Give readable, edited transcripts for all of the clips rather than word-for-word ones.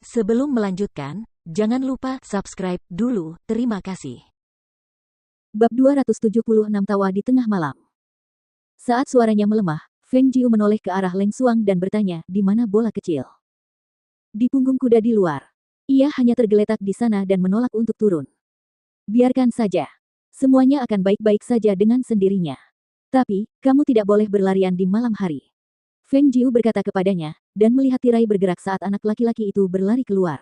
Sebelum melanjutkan, jangan lupa subscribe dulu. Terima kasih. Bab 276 Tawa di Tengah Malam. Saat suaranya melemah, Feng Jiu menoleh ke arah Leng Xuang dan bertanya, di mana bola kecil? Di punggung kuda di luar. Ia hanya tergeletak di sana dan menolak untuk turun. Biarkan saja. Semuanya akan baik-baik saja dengan sendirinya. Tapi, kamu tidak boleh berlarian di malam hari. Feng Jiu berkata kepadanya, dan melihat tirai bergerak saat anak laki-laki itu berlari keluar.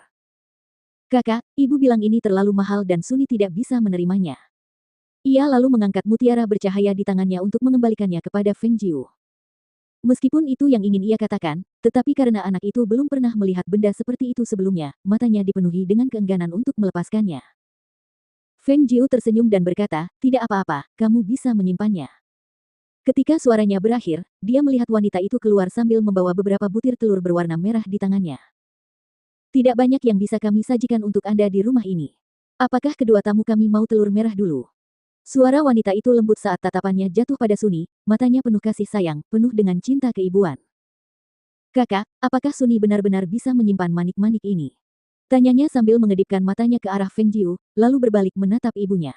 Kakak, ibu bilang ini terlalu mahal dan Suni tidak bisa menerimanya. Ia lalu mengangkat mutiara bercahaya di tangannya untuk mengembalikannya kepada Feng Jiu. Meskipun itu yang ingin ia katakan, tetapi karena anak itu belum pernah melihat benda seperti itu sebelumnya, matanya dipenuhi dengan keengganan untuk melepaskannya. Feng Jiu tersenyum dan berkata, tidak apa-apa, kamu bisa menyimpannya. Ketika suaranya berakhir, dia melihat wanita itu keluar sambil membawa beberapa butir telur berwarna merah di tangannya. Tidak banyak yang bisa kami sajikan untuk Anda di rumah ini. Apakah kedua tamu kami mau telur merah dulu? Suara wanita itu lembut saat tatapannya jatuh pada Suni, matanya penuh kasih sayang, penuh dengan cinta keibuan. Kakak, apakah Suni benar-benar bisa menyimpan manik-manik ini? Tanyanya sambil mengedipkan matanya ke arah Feng Jiu, lalu berbalik menatap ibunya.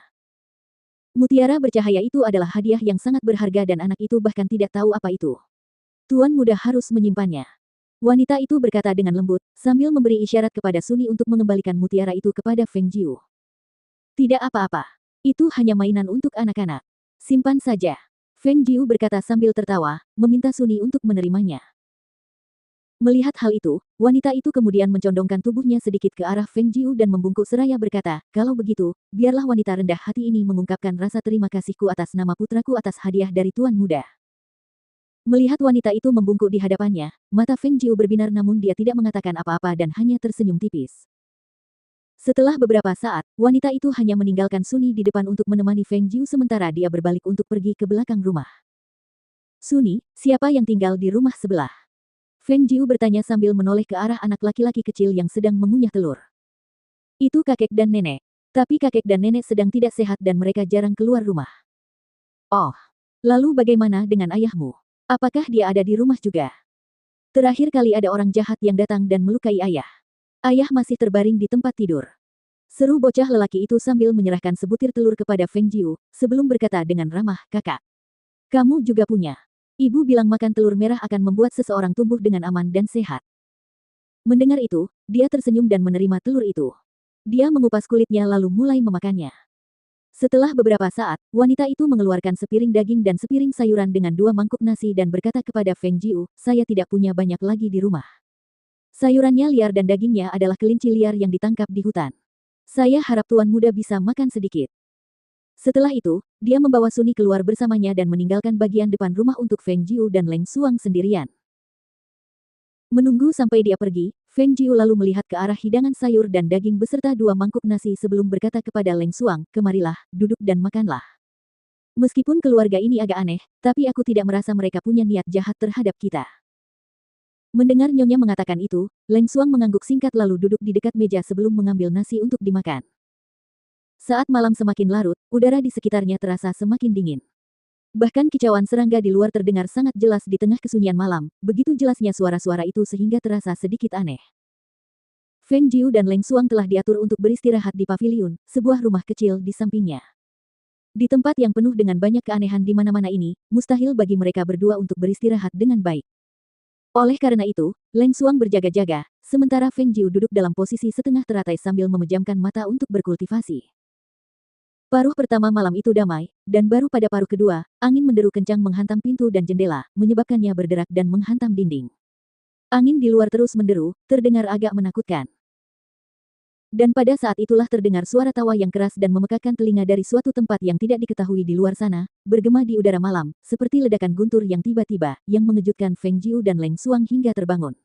Mutiara bercahaya itu adalah hadiah yang sangat berharga dan anak itu bahkan tidak tahu apa itu. Tuan muda harus menyimpannya. Wanita itu berkata dengan lembut, sambil memberi isyarat kepada Suni untuk mengembalikan mutiara itu kepada Feng Jiu. Tidak apa-apa. Itu hanya mainan untuk anak-anak. Simpan saja. Feng Jiu berkata sambil tertawa, meminta Suni untuk menerimanya. Melihat hal itu, wanita itu kemudian mencondongkan tubuhnya sedikit ke arah Feng Jiu dan membungkuk seraya berkata, kalau begitu, biarlah wanita rendah hati ini mengungkapkan rasa terima kasihku atas nama putraku atas hadiah dari Tuan Muda. Melihat wanita itu membungkuk di hadapannya, mata Feng Jiu berbinar namun dia tidak mengatakan apa-apa dan hanya tersenyum tipis. Setelah beberapa saat, wanita itu hanya meninggalkan Suni di depan untuk menemani Feng Jiu sementara dia berbalik untuk pergi ke belakang rumah. Suni, siapa yang tinggal di rumah sebelah? Feng Jiu bertanya sambil menoleh ke arah anak laki-laki kecil yang sedang mengunyah telur. Itu kakek dan nenek. Tapi kakek dan nenek sedang tidak sehat dan mereka jarang keluar rumah. Oh, lalu bagaimana dengan ayahmu? Apakah dia ada di rumah juga? Terakhir kali ada orang jahat yang datang dan melukai ayah. Ayah masih terbaring di tempat tidur. Seru bocah lelaki itu sambil menyerahkan sebutir telur kepada Feng Jiu, sebelum berkata dengan ramah, kakak. Kamu juga punya. Ibu bilang makan telur merah akan membuat seseorang tumbuh dengan aman dan sehat. Mendengar itu, dia tersenyum dan menerima telur itu. Dia mengupas kulitnya lalu mulai memakannya. Setelah beberapa saat, wanita itu mengeluarkan sepiring daging dan sepiring sayuran dengan 2 mangkuk nasi dan berkata kepada Feng Jiu, saya tidak punya banyak lagi di rumah. Sayurannya liar dan dagingnya adalah kelinci liar yang ditangkap di hutan. Saya harap Tuan Muda bisa makan sedikit. Setelah itu, dia membawa Suni keluar bersamanya dan meninggalkan bagian depan rumah untuk Feng Jiu dan Leng Xuang sendirian. Menunggu sampai dia pergi, Feng Jiu lalu melihat ke arah hidangan sayur dan daging beserta 2 mangkuk nasi sebelum berkata kepada Leng Xuang, kemarilah, duduk dan makanlah. Meskipun keluarga ini agak aneh, tapi aku tidak merasa mereka punya niat jahat terhadap kita. Mendengar Nyonya mengatakan itu, Leng Xuang mengangguk singkat lalu duduk di dekat meja sebelum mengambil nasi untuk dimakan. Saat malam semakin larut, udara di sekitarnya terasa semakin dingin. Bahkan kicauan serangga di luar terdengar sangat jelas di tengah kesunyian malam, begitu jelasnya suara-suara itu sehingga terasa sedikit aneh. Feng Jiu dan Leng Xuang telah diatur untuk beristirahat di paviliun, sebuah rumah kecil di sampingnya. Di tempat yang penuh dengan banyak keanehan di mana-mana ini, mustahil bagi mereka berdua untuk beristirahat dengan baik. Oleh karena itu, Leng Xuang berjaga-jaga, sementara Feng Jiu duduk dalam posisi setengah teratai sambil memejamkan mata untuk berkultivasi. Paruh pertama malam itu damai, dan baru pada paruh kedua, angin menderu kencang menghantam pintu dan jendela, menyebabkannya berderak dan menghantam dinding. Angin di luar terus menderu, terdengar agak menakutkan. Dan pada saat itulah terdengar suara tawa yang keras dan memekakkan telinga dari suatu tempat yang tidak diketahui di luar sana, bergema di udara malam, seperti ledakan guntur yang tiba-tiba, yang mengejutkan Feng Jiu dan Leng Xuang hingga terbangun.